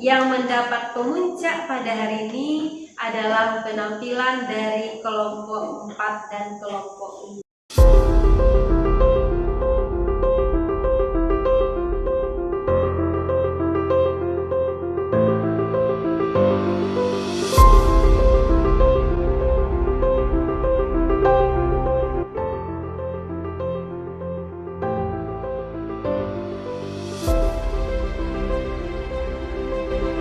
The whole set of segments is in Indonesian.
Yang mendapat pemuncak pada hari ini adalah penampilan dari kelompok 4 dan kelompok 5.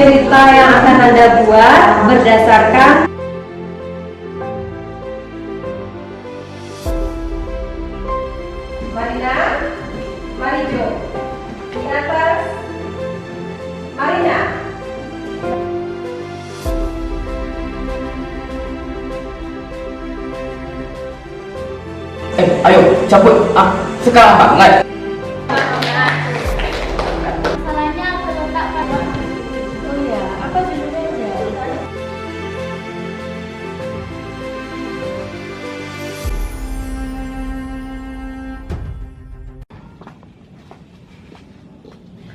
Cerita yang akan Anda buat berdasarkan Marina, Marijo, di atas Marina. Ayo cabut, sekarang banget. Masalahnya terletak pada Oh ya, apa judulnya aja?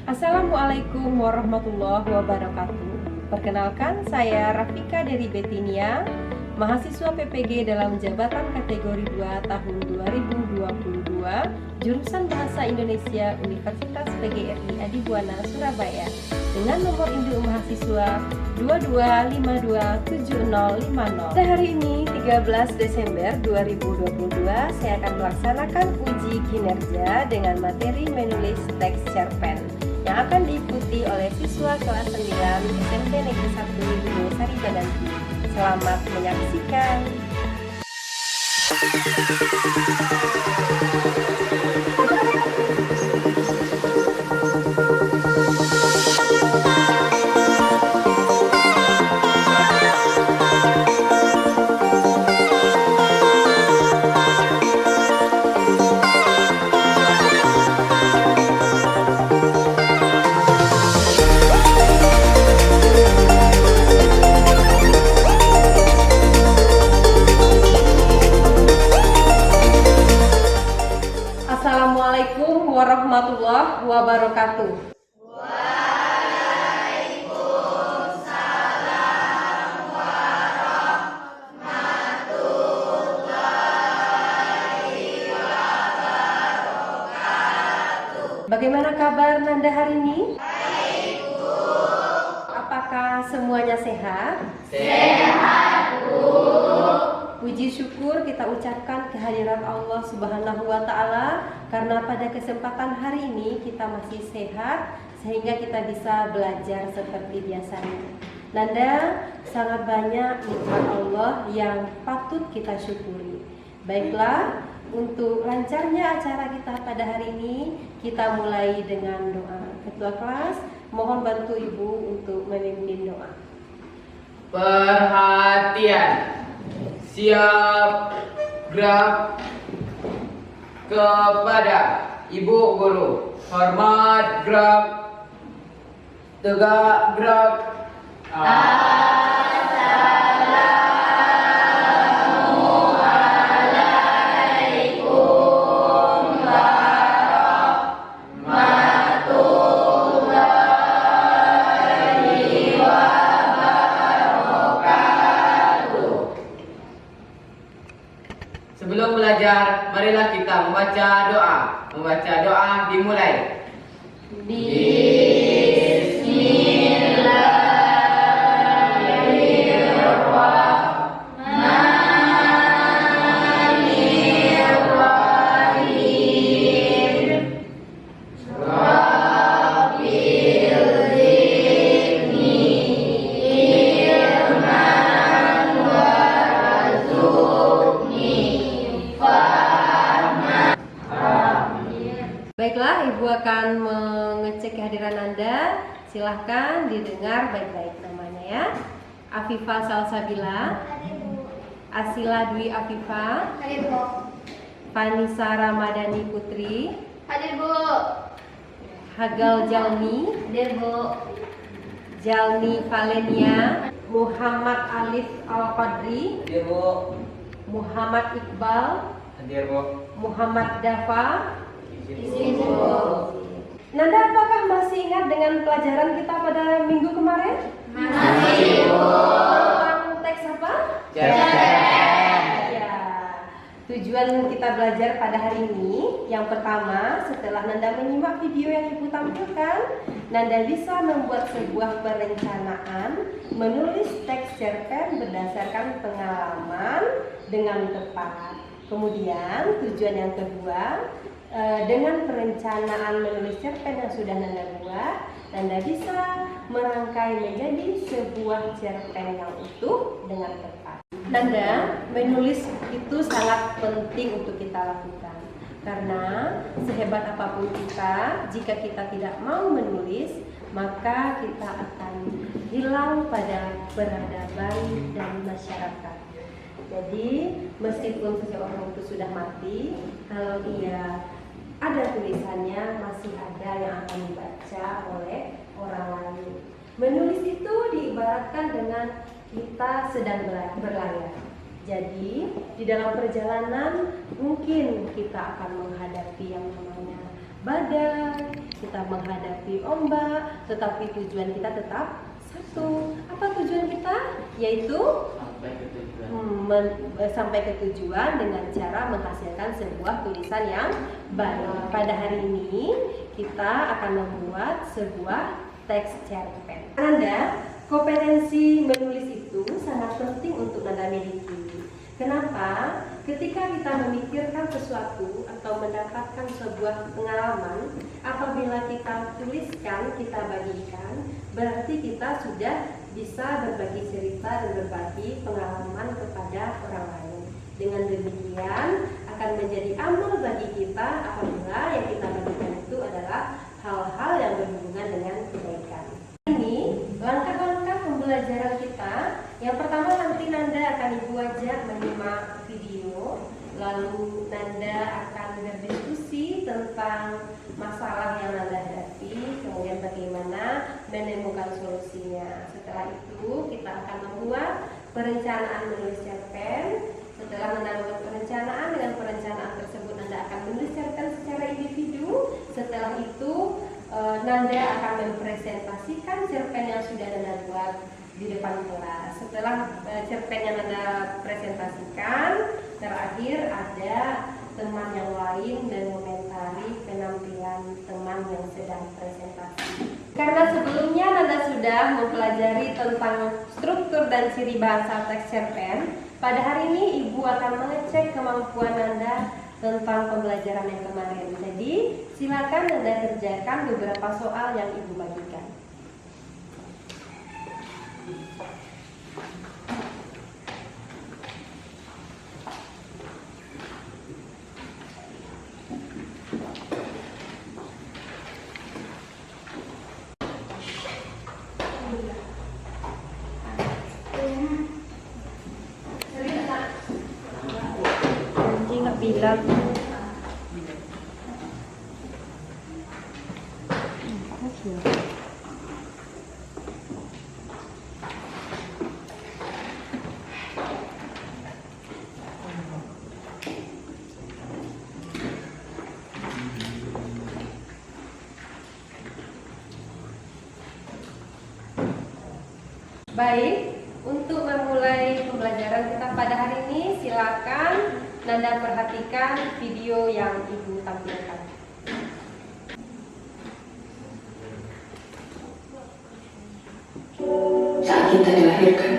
Assalamualaikum warahmatullahi wabarakatuh. Perkenalkan, saya Rafika dari Betinia, mahasiswa PPG dalam jabatan kategori 2 tahun 2022, jurusan Bahasa Indonesia Universitas PGRI Adibuana Surabaya, dengan nomor induk mahasiswa 22527050. Pada hari ini 13 Desember 2022, saya akan melaksanakan uji kinerja dengan materi menulis teks cerpen yang akan diikuti oleh siswa kelas 9 SMP Negeri 1 Gunung Sari Badanti. Selamat menyaksikan. Assalamualaikum warahmatullahi wabarakatuh. Bagaimana kabar Nanda hari ini? Baik, Bu. Apakah semuanya sehat? Sehat, Bu. Puji syukur kita ucapkan kehadiran Allah Subhanahu wa Ta'ala karena pada kesempatan hari ini kita masih sehat sehingga kita bisa belajar seperti biasanya. Nanda, sangat banyak nikmat Allah yang patut kita syukuri. Baiklah, untuk lancarnya acara kita pada hari ini, kita mulai dengan doa. Ketua kelas, mohon bantu Ibu untuk memimpin doa. Perhatian, siap gerak kepada Ibu Guru. Hormat gerak, tegak gerak. Sebelum belajar, marilah kita membaca doa. Membaca doa dimulai. Baiklah, Ibu akan mengecek kehadiran Anda. Silahkan didengar baik-baik namanya ya. Afifah Salsabila, Hadir, Bu. Asila Dwi Afifah, Hadir, Bu. Vanessa Ramadhani Putri, Hadir, Bu. Hagal Jalmi, Hadir, Bu. Jalmi Valenia, Muhammad Alif Al-Qadri, Hadir, Bu. Muhammad Iqbal, Hadir, Bu. Muhammad Dafa. Izin, Bu. Nanda, apakah masih ingat dengan pelajaran kita pada minggu kemarin? tujuan kita belajar pada hari ini, yang pertama, setelah Nanda menyimak video yang Ibu tampilkan, Nanda bisa membuat sebuah perencanaan, menulis teks cerpen berdasarkan pengalaman dengan tepat. Kemudian tujuan yang kedua, dengan perencanaan menulis cerpen yang sudah Nanda buat, Nanda bisa merangkai menjadi sebuah cerpen yang utuh dengan tepat. Nanda, menulis itu sangat penting untuk kita lakukan. Karena sehebat apapun kita, jika kita tidak mau menulis, maka kita akan hilang pada peradaban dan masyarakat. Jadi, meskipun seseorang itu sudah mati, kalau ia ada tulisannya, masih ada yang akan dibaca oleh orang lain. Menulis itu diibaratkan dengan kita sedang berlayar. Jadi, di dalam perjalanan mungkin kita akan menghadapi yang namanya badai, kita menghadapi ombak, tetapi tujuan kita tetap satu. Apa tujuan kita? Yaitu sampai ke tujuan dengan cara menghasilkan sebuah tulisan yang baik. Pada hari ini kita akan membuat sebuah teks cerpen. Anda, kompetensi menulis itu sangat penting untuk Nanda miliki. Kenapa? Ketika kita memikirkan sesuatu atau mendapatkan sebuah pengalaman, apabila kita tuliskan, kita bagikan, berarti kita sudah bisa berbagi cerita dan berbagi pengalaman kepada orang lain. Dengan demikian akan menjadi amal bagi kita apabila yang kita bagikan itu adalah hal-hal yang berhubungan dengan kebaikan. Ini langkah-langkah pembelajaran kita. Yang pertama, nanti Nanda akan Ibu ajak menyimak video, lalu Nanda akan berdiskusi tentang masalah yang Nanda hadapi, kemudian bagaimana menemukan solusinya. Setelah itu kita akan membuat perencanaan menulis cerpen. Setelah Nanda membuat perencanaan, dengan perencanaan tersebut Nanda akan menulis cerpen secara individu. Setelah itu Nanda akan mempresentasikan cerpen yang sudah Nanda buat di depan kelas. Setelah cerpen yang Nanda presentasikan, terakhir ada teman yang lain dan mengomentari penampilan teman yang sedang presentasi. Karena sebelumnya Nanda sudah mempelajari tentang struktur dan ciri bahasa teks cerpen, pada hari ini Ibu akan mengecek kemampuan Nanda tentang pembelajaran yang kemarin. Jadi, silakan Nanda kerjakan beberapa soal yang Ibu bagikan. Janji nggak bilang. Baik, untuk memulai pembelajaran kita pada hari ini, silakan Nanda perhatikan video yang Ibu tampilkan. Saat kita dilahirkan,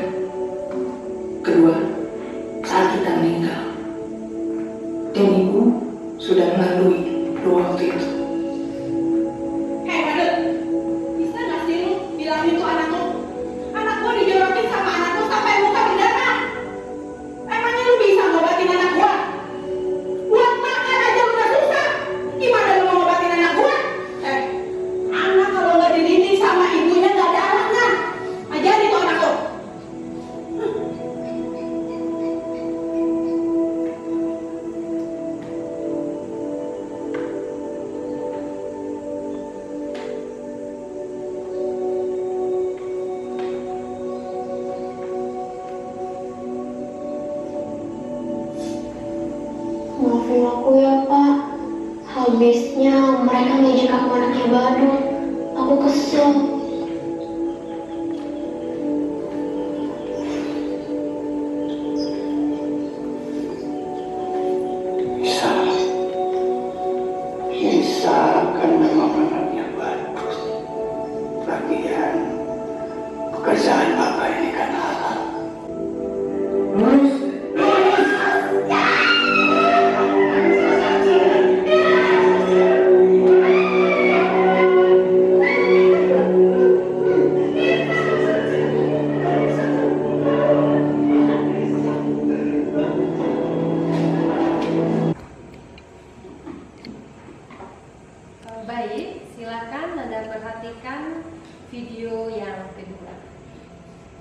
kedua, saat kita meninggal, dan ibu sudah melalui dua waktu itu. Hei Badut, bisa gak sih lu bilang itu anak lu? Anak gua dijorokin sama anak lu sampai muka berdarah. Emangnya lu bisa ngobatin anak gua? Buat makan aja udah susah. Gimana lu mau ngobatin anak gua? Anak kalau gak dididik sama ibunya gak ada anaknya. Ajarin tuh anak lu. Maafin aku ya Pak, habisnya mereka ngejek aku anaknya Badut. Aku kesel.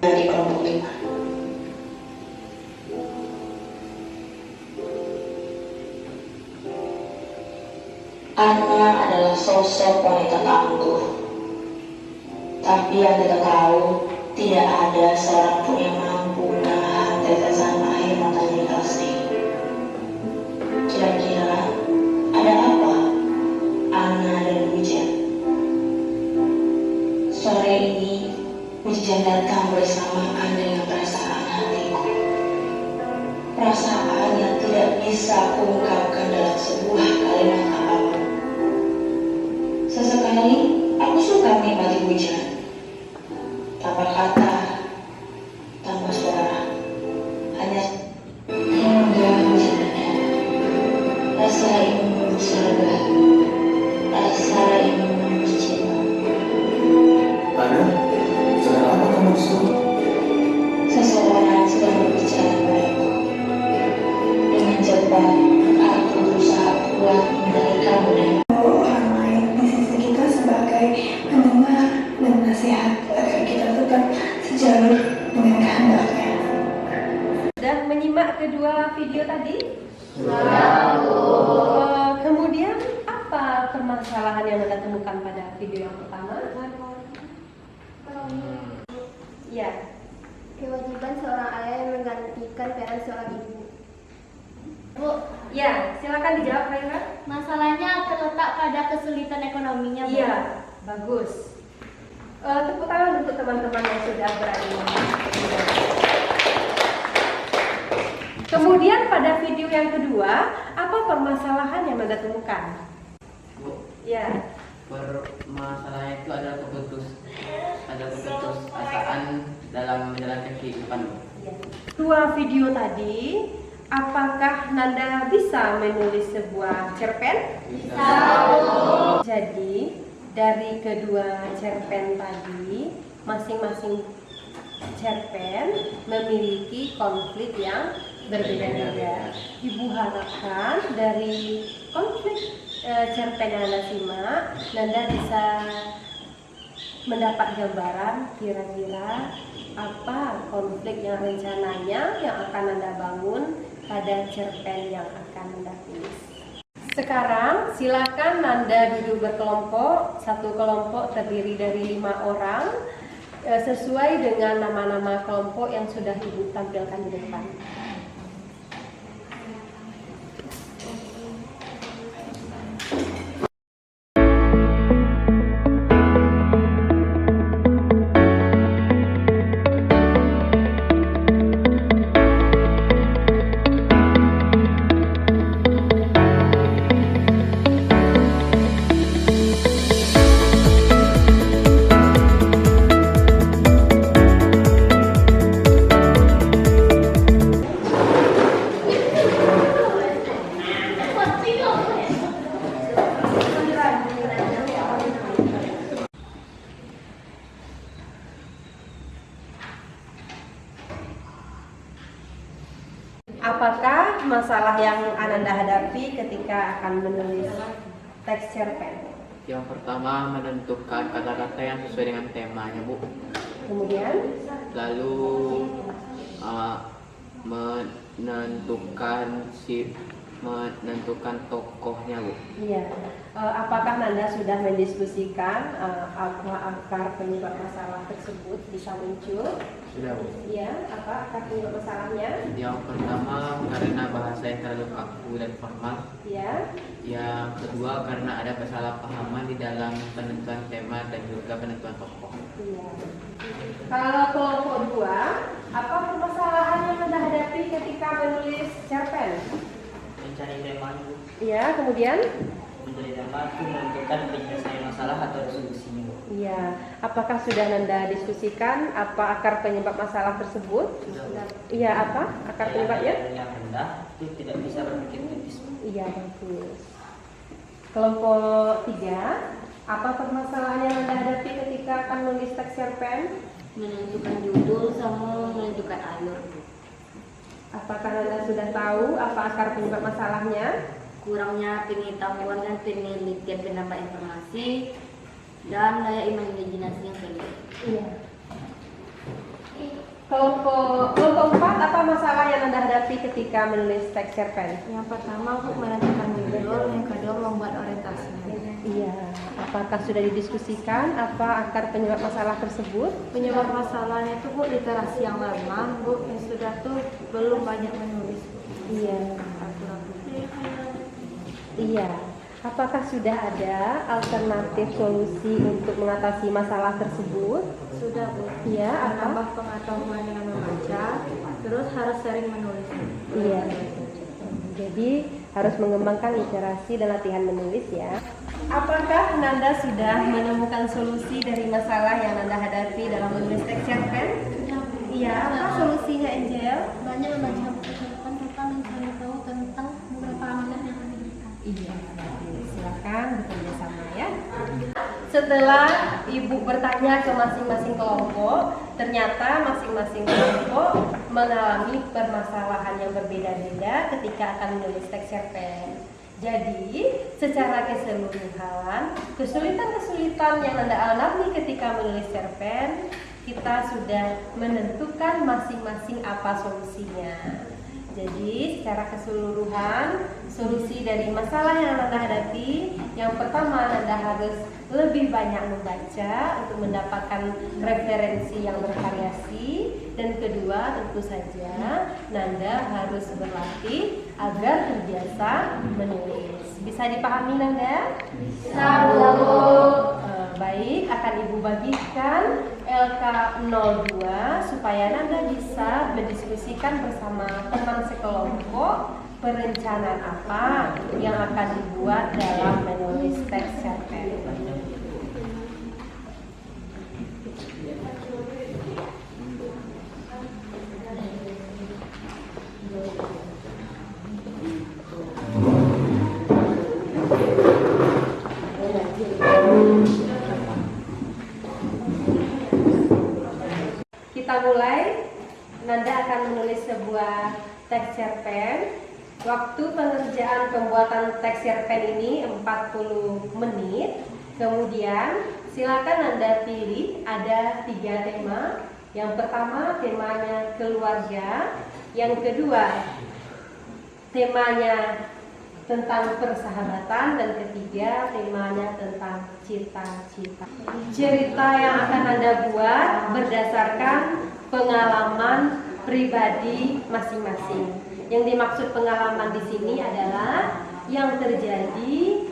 Di kelompok 5. Anna adalah sosok wanita tangguh. Tapi yang kita tahu, tidak ada seorang pun yang mampu menahan tetesan air matanya di pasti. Kira-kira ada apa Anna dan Wijen? Sore ini Wijen datang bersamaan dengan perasaan hatiku. Perasaan yang tidak bisa aku ungkapkan dalam sebuah kalimat apapun. Sesekali aku suka menikmati hujan, tanpa kata, tanpa suara, hanya hingga hujan reda. Rasa ingin menembus surga, rasa ingin menembus jiwa. Ada? Sedang apa kamu di sini? Seseorang sedang berbicara padaku. Dengan cepat, aku berusaha kuat mengendalikan kamu dan orang lain di sisi kita sebagai pendengar dan nasihat agar kita tetap sejalur dengan kehendaknya. Sudah menyimak kedua video tadi? Kemudian apa permasalahan yang Anda temukan pada video yang pertama? Ya. Kewajiban seorang ayah yang menggantikan peran seorang ibu. Bu, Ya, silakan dijawab, Raina. masalahnya terletak pada kesulitan ekonominya, Bu. Iya, bagus. Tepuk tangan untuk teman-teman yang sudah berani. Kemudian pada video yang kedua, apa permasalahan yang Anda temukan? Bu, Ya, permasalahan itu adalah keputusasaan dalam menjalankan kehidupan, Bu. dua video tadi, apakah Nanda bisa menulis sebuah cerpen? Bisa. Jadi, dari kedua cerpen tadi, masing-masing cerpen memiliki konflik yang berbeda-beda. Ibu harapkan dari konflik cerpen yang Anda simak, Nanda bisa mendapat gambaran kira-kira apa konflik yang rencananya yang akan Anda bangun pada cerpen yang akan Anda tulis. Sekarang silakan Nanda duduk berkelompok. Satu kelompok terdiri dari 5 orang sesuai dengan nama-nama kelompok yang sudah Ibu tampilkan di depan. Apakah masalah yang Ananda hadapi ketika akan menulis teks cerpen? Yang pertama, menentukan kata-kata yang sesuai dengan temanya, Bu. Kemudian, Lalu menentukan tokohnya, Bu. iya, apakah Nanda sudah mendiskusikan apa akar penyebab masalah tersebut bisa muncul? Sudah, Bu. Iya, apa akar penyebab masalahnya? Yang pertama, karena bahasa yang terlalu kaku dan formal. Iya, Yang kedua, karena ada kesalahpahaman di dalam penentuan tema dan juga penentuan tokoh. iya. Kalau kelompok 2, apa permasalahan yang Anda hadapi ketika menulis cerpen? Mencari tema itu, Iya, kemudian? mencari tema itu menentukan penyelesaian masalah atau resolusinya. Iya, apakah sudah Nanda diskusikan apa akar penyebab masalah tersebut? Iya, apa akar penyebabnya? Yang rendah itu tidak bisa berpikir kritis. Iya, bagus. Kelompok 3, apa permasalahan yang Anda hadapi ketika akan menulis teks cerpen? Menentukan judul sama menentukan alur. Apakah Anda sudah tahu apa akar penyebab masalahnya? Kurangnya pengetahuan dan penelitian pendapat informasi dan daya imajinasi yang tinggi. Iya. Kelompok 4, apa masalah yang Anda hadapi ketika menulis teks cerpen? Yang pertama untuk menentukan judul, yang kedua membuat orientasi. Iya, apakah sudah didiskusikan apa akar penyebab masalah tersebut? Penyebab masalahnya itu Bu literasi yang lemah, Bu yang sudah tuh belum banyak menulis. Iya. Iya. Apakah sudah ada alternatif solusi untuk mengatasi masalah tersebut? Sudah Bu. Iya, apa? Menambah pengetahuan dengan membaca, terus harus sering menulis. Iya. Jadi harus mengembangkan literasi dan latihan menulis ya. Apakah Nanda sudah menemukan solusi dari masalah yang Nanda hadapi dalam menulis teks cerpen? Iya, apa solusinya Angel? Banyak membaca buku cerpen serta mencari tahu tentang beberapa amanat yang ada di kita. Iya, silakan bekerja sama ya. Setelah Ibu bertanya ke masing-masing kelompok, ternyata masing-masing kelompok mengalami permasalahan yang berbeda-beda ketika akan menulis teks cerpen. Jadi, secara keseluruhan, kesulitan-kesulitan yang Anda alami ketika menulis cerpen, kita sudah menentukan masing-masing apa solusinya. Jadi, secara keseluruhan, solusi dari masalah yang Anda hadapi, yang pertama Anda harus lebih banyak membaca untuk mendapatkan referensi yang bervariasi, dan kedua tentu saja Nanda harus berlatih agar terbiasa menulis. Bisa dipahami Nanda? Bisa, Bu. Baik, akan Ibu bagikan LK02 supaya Nanda bisa mendiskusikan bersama teman sekelompok perencanaan apa yang akan dibuat dalam menulis teks cerpen. Kita mulai. Nanda akan menulis sebuah teks cerpen. Waktu pengerjaan pembuatan teks cerpen ini 40 menit. Kemudian silakan Nanda pilih ada 3 tema. Yang pertama temanya keluarga, yang kedua temanya tentang persahabatan, dan ketiga temanya tentang cita-cita. Cerita yang akan Anda buat berdasarkan pengalaman pribadi masing-masing. Yang dimaksud pengalaman di sini adalah yang terjadi,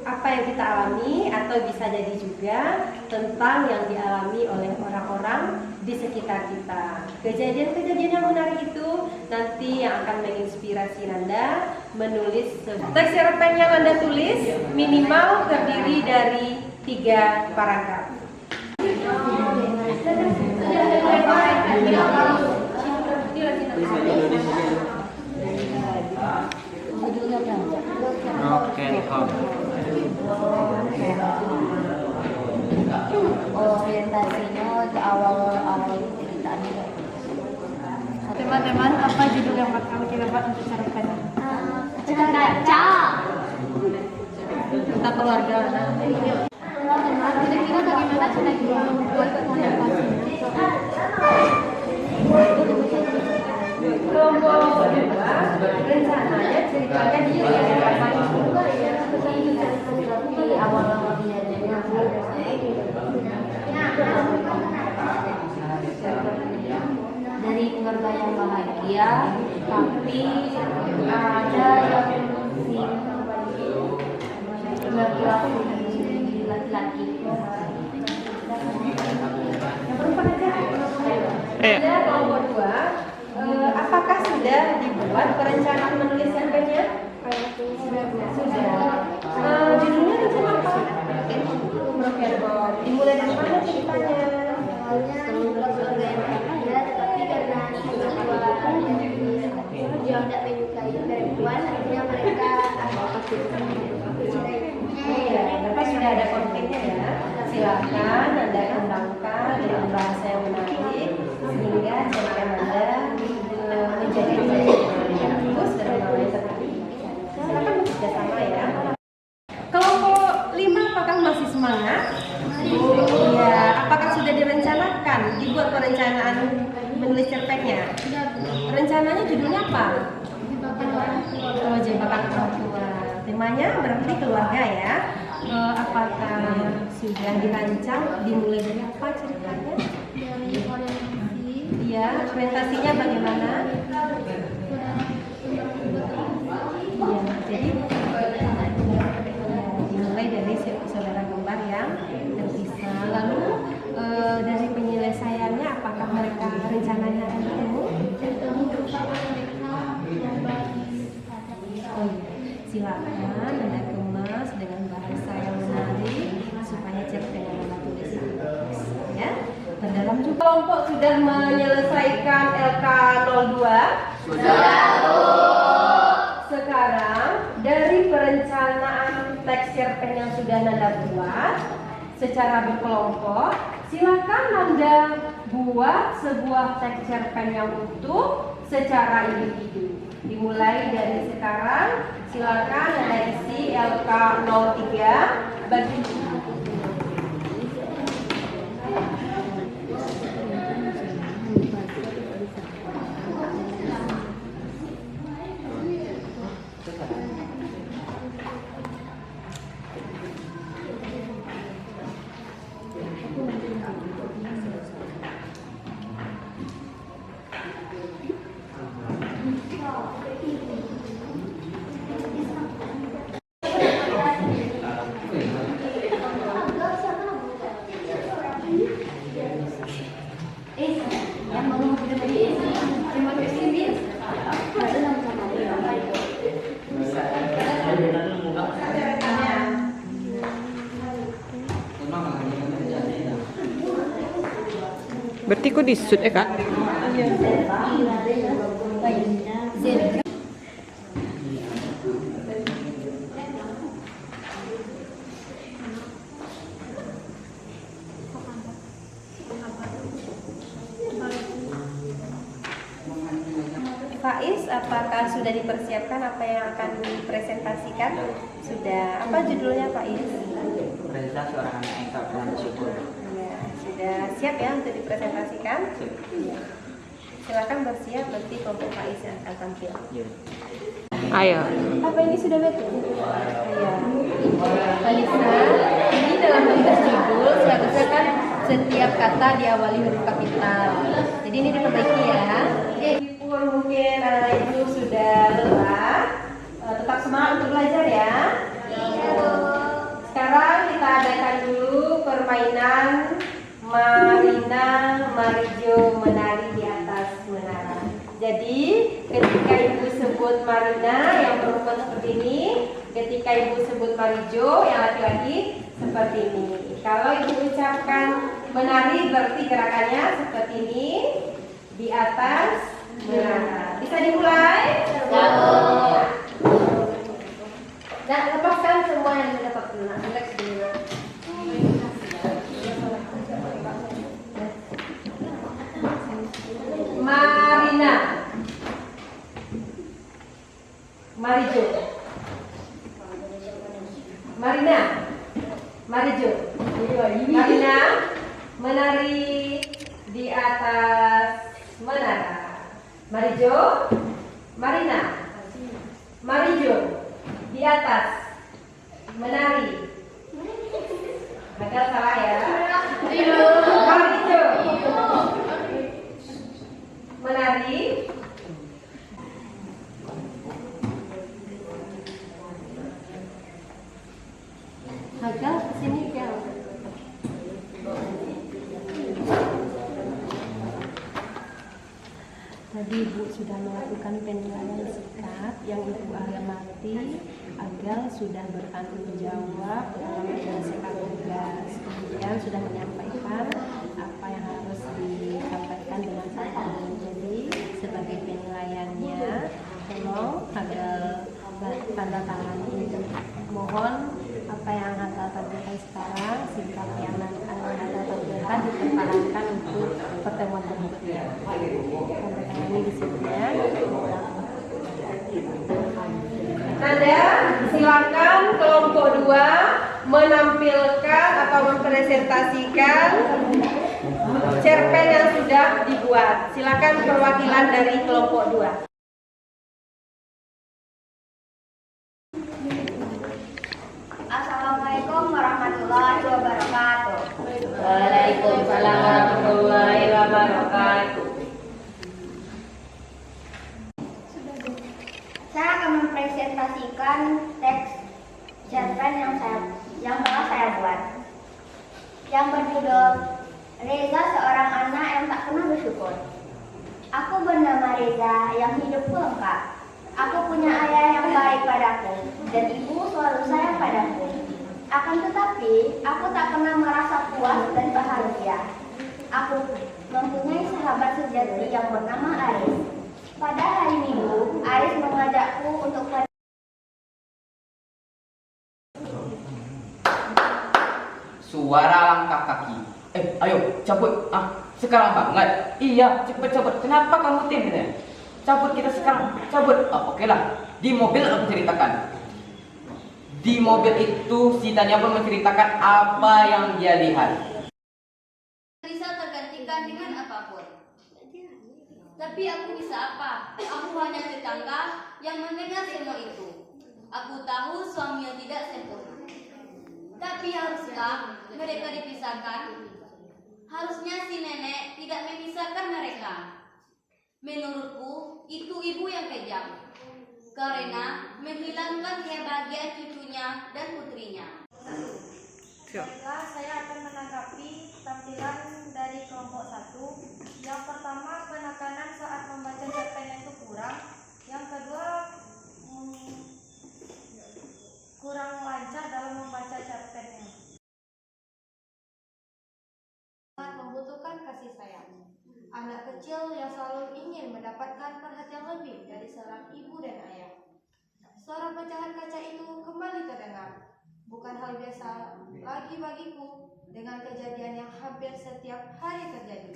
apa yang kita alami, atau bisa jadi juga tentang yang dialami oleh orang-orang di sekitar kita. Kejadian-kejadian yang menarik itu nanti yang akan menginspirasi Nanda menulis teks cerpen yang Anda tulis minimal terdiri dari 3 paragraf. Orientasinya ke awal ceritanya. Teman-teman, apa judul yang bakal kita buat untuk cerpen? Kaca. Tentang keluarga. Teman-teman, kira-kira bagaimana cara kita membuat orientasinya? Kelompok kedua rencananya ceritanya di dari keluarga yang bahagia, tapi ada yang laki-laki. Ada kelompok dua. Apakah sudah dibuat perencanaan menulis cerpennya? Sudah. Judulnya tentang apa? Broken Home. Dimulai dari mana ceritanya? Awalnya keluarga yang bahagia, tetapi karena dia tidak menyukai perempuan, akhirnya mereka Tapi sudah ada konfliknya ya. Silakan Anda kembangkan dengan bahasa yang menarik sehingga cerpen Anda menjadi bagus dan menarik sekali. Silakan bekerja sama ya. Kelompok 5 apakah masih semangat? Iya. merencanakan, dibuat perencanaan menulis cerpennya. Rencananya judulnya apa? Oh, jebakan orang tua. Temanya berarti keluarga ya. Apakah sudah dirancang, dimulai dari apa ceritanya? Dari orientasi. Iya, orientasinya bagaimana? Iya, jadi dimulai dari saudara kembar yang terpisah. Lalu dari penyelesaiannya, apakah mereka rencananya akan ketemu? Oh iya, silakan Anda kemas dengan bahasa yang menarik supaya cerpen yang Anda tulis itu bagus, ya. Terdalam juga kelompok sudah menyelesaikan LK02. Sekarang dari perencanaan teks cerpen yang sudah Nanda buat secara berkelompok, silakan Nanda buat sebuah teks cerpen yang utuh secara individu. Dimulai dari sekarang, silakan Nanda isi LK03 bagi Berarti kok disut ya kak? Faiz, apakah sudah dipersiapkan apa yang akan dipresentasikan? Sudah. Apa judulnya Faiz? Presentasi orang anak yang tak pernah bersyukur. Ya, sudah siap ya untuk dipresentasikan? Ya. Silakan bersiap, nanti kelompok Faiz yang akan tampil. Iya. Ayo. Apa ini sudah betul? Iya. Kalisa, ini dalam menulis judul seharusnya kan setiap kata diawali huruf kapital. Jadi ini diperbaiki ya. Meskipun mungkin ibu sudah lelah, tetap semangat untuk belajar ya. Sekarang kita adakan dulu permainan Marina Marijo menari di atas menara. Jadi ketika ibu sebut Marina yang perempuan seperti ini, ketika ibu sebut Marijo yang laki-laki seperti ini. Kalau ibu ucapkan menari berarti gerakannya seperti ini di atas menara. Bisa dimulai? Dan lepaskan semua yang dapat kena. Relax dulu. Marina, Marijo, Marina, Marijo, Marina menari di atas menara. Marijo, Marina, Marijo di atas menari. Agak salah ya. Marijo menari. Agak kesini ya. Tadi Ibu sudah melakukan penilaian sikap yang Ibu amati. Agal sudah bertanggung jawab dalam menyelesaikan tugas. Kemudian sudah menyampaikan apa yang harus disampaikan dengan santun. Jadi sebagai penilaiannya, tolong Agal tanda tangan ini. Mohon apa yang Agal tampilkan sekarang, sikap yang Agal tampilkan dipertahankan untuk pertemuan berikutnya. Ini di sini ya. Anda silakan kelompok 2 menampilkan atau mempresentasikan cerpen yang sudah dibuat. Silakan perwakilan dari kelompok 2. Assalamualaikum warahmatullahi wabarakatuh. Waalaikumsalam warahmatullahi wabarakatuh. Saya akan mempresentasikan teks cerpen yang telah saya buat. Yang berjudul Reza, seorang anak yang tak pernah bersyukur. Aku bernama Reza yang hidupku lengkap. Aku punya ayah yang baik padaku dan ibu selalu sayang padaku. Akan tetapi, aku tak pernah merasa puas dan bahagia. Aku mempunyai sahabat sejati yang bernama Aris. Pada hari Minggu, Aris mengajakku untuk pergi. Suara langkah kaki. Ayo, cabut. Sekarang banget. Iya, cepet. Kenapa kamu tim? Cabut kita sekarang. Cabut. Oke lah. Di mobil aku ceritakan. Di mobil itu si Tania pun menceritakan apa yang dia lihat. Bisa tergantikan dengan apapun. Tapi aku bisa apa? Aku hanya tetangga yang mendengar semua itu. Aku tahu suami yang tidak sempurna. Tapi haruskah mereka dipisahkan? Harusnya si nenek tidak memisahkan mereka. Menurutku, itu ibu yang kejam. Karena menghilangkan kebahagiaan cucunya dan putrinya. Baiklah, saya akan menanggapi tampilan dari kelompok 1. Yang pertama, penekanan saat membaca cerpen itu kurang. Yang kedua, kurang lancar dalam membaca cerpennya. Membutuhkan kasih sayang. Anak kecil yang selalu ingin mendapatkan perhatian lebih dari seorang ibu dan ayah. Suara pecahan kaca itu kembali terdengar. Bukan hal biasa lagi bagiku dengan kejadian yang hampir setiap hari terjadi.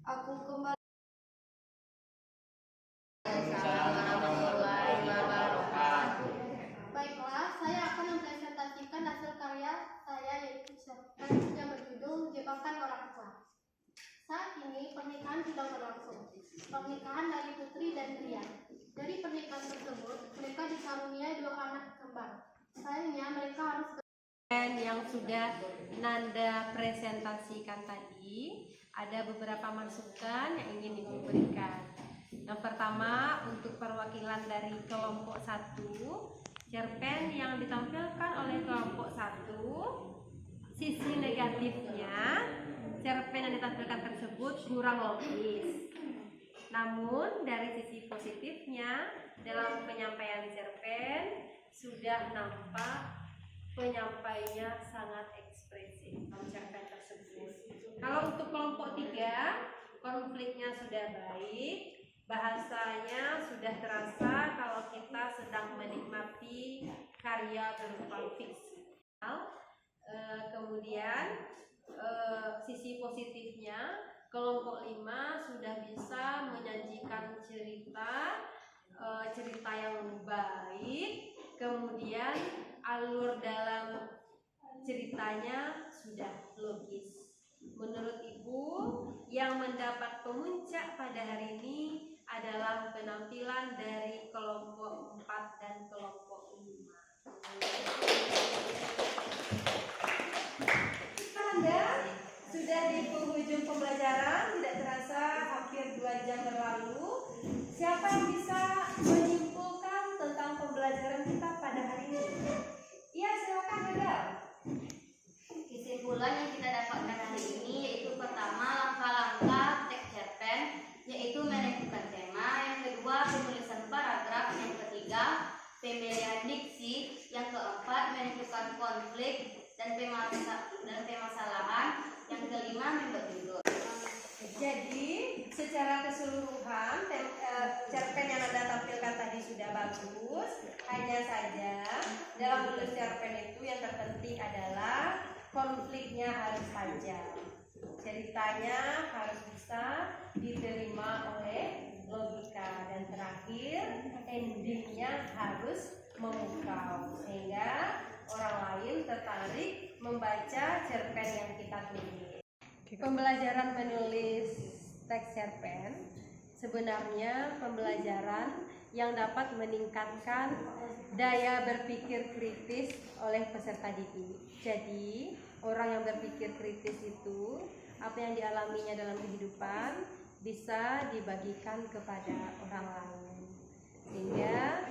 Aku kembali. Baiklah, saya akan mempresentasikan hasil karya saya, yaitu cerpen yang berjudul Jebakan Orang Tua. Saat ini pernikahan sedang berlangsung. Pernikahan dari Putri dan Rian. Dari pernikahan tersebut, mereka dikaruniai 2 anak kembar. Sayangnya mereka harus Yang sudah Nanda presentasikan tadi, ada beberapa masukan yang ingin Ibu berikan. Yang pertama, untuk perwakilan dari kelompok 1, cerpen yang ditampilkan oleh kelompok 1, sisi negatifnya, cerpen yang ditampilkan tersebut kurang logis. Namun dari sisi positifnya, dalam penyampaian cerpen sudah nampak penyampainya sangat ekspresif dalam cerpen tersebut. Kalau untuk kelompok 3, konfliknya sudah baik, bahasanya sudah terasa kalau kita sedang menikmati karya berupa fiksi. Kemudian sisi positifnya, kelompok 5 sudah bisa menyajikan cerita yang baik. Kemudian alur dalam ceritanya sudah logis. Menurut Ibu, yang mendapat pemuncak pada hari ini adalah penampilan dari kelompok 4 dan kelompok 5. Anda sudah di penghujung pembelajaran, tidak terasa hampir 2 jam berlalu. Siapa yang bisa menyimpulkan tentang pembelajaran kita pada hari ini? Iya, silakan Anda. Kesimpulan yang kita dapatkan hari ini yaitu pertama, langkah-langkah teks cerpen, yaitu menentukan tema. Yang kedua, penulisan paragraf. Yang ketiga, pemilihan diksi. Yang keempat, menentukan konflik dan permasalahan. Yang kelima, membuat judul. Jadi secara keseluruhan cerpen yang Anda tampilkan tadi sudah bagus. Hanya saja dalam menulis cerpen itu yang terpenting adalah konfliknya harus tajam, ceritanya harus bisa diterima oleh logika, dan terakhir endingnya harus memukau sehingga orang lain tertarik membaca cerpen yang kita tulis. Pembelajaran menulis teks cerpen sebenarnya pembelajaran yang dapat meningkatkan daya berpikir kritis oleh peserta didik. Jadi, orang yang berpikir kritis itu apa yang dialaminya dalam kehidupan bisa dibagikan kepada orang lain. Sehingga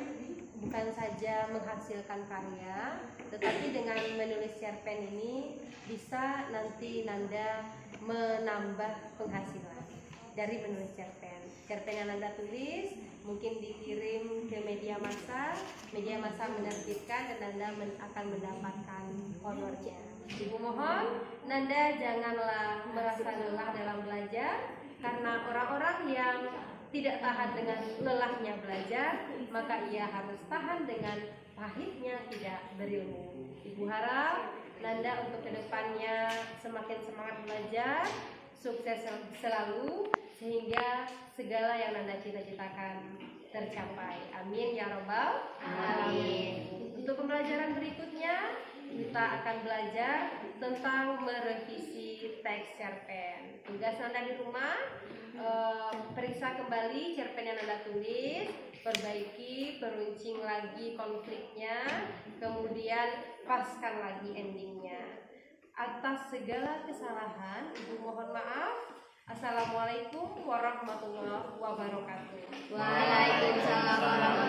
bukan saja menghasilkan karya, tetapi dengan menulis cerpen ini bisa nanti Nanda menambah penghasilan dari menulis cerpen. Cerpen yang Nanda tulis mungkin dikirim ke media massa menerbitkan dan Nanda akan mendapatkan honornya. Ibu mohon Nanda janganlah merasa lelah dalam belajar, karena orang-orang yang tidak tahan dengan lelahnya belajar, maka ia harus tahan dengan pahitnya tidak berilmu. Ibu harap Nanda untuk kedepannya semakin semangat belajar, sukses selalu, sehingga segala yang Nanda cita-citakan tercapai. Amin ya robbal alamin. Untuk pembelajaran berikutnya kita akan belajar tentang merevisi teks cerpen. Tugas Nanda di rumah, periksa kembali cerpen yang Nanda tulis, perbaiki, peruncing lagi konfliknya, kemudian paskan lagi endingnya. Atas segala kesalahan, Ibu mohon maaf. Assalamualaikum warahmatullahi wabarakatuh. Waalaikumsalam warahmatullahi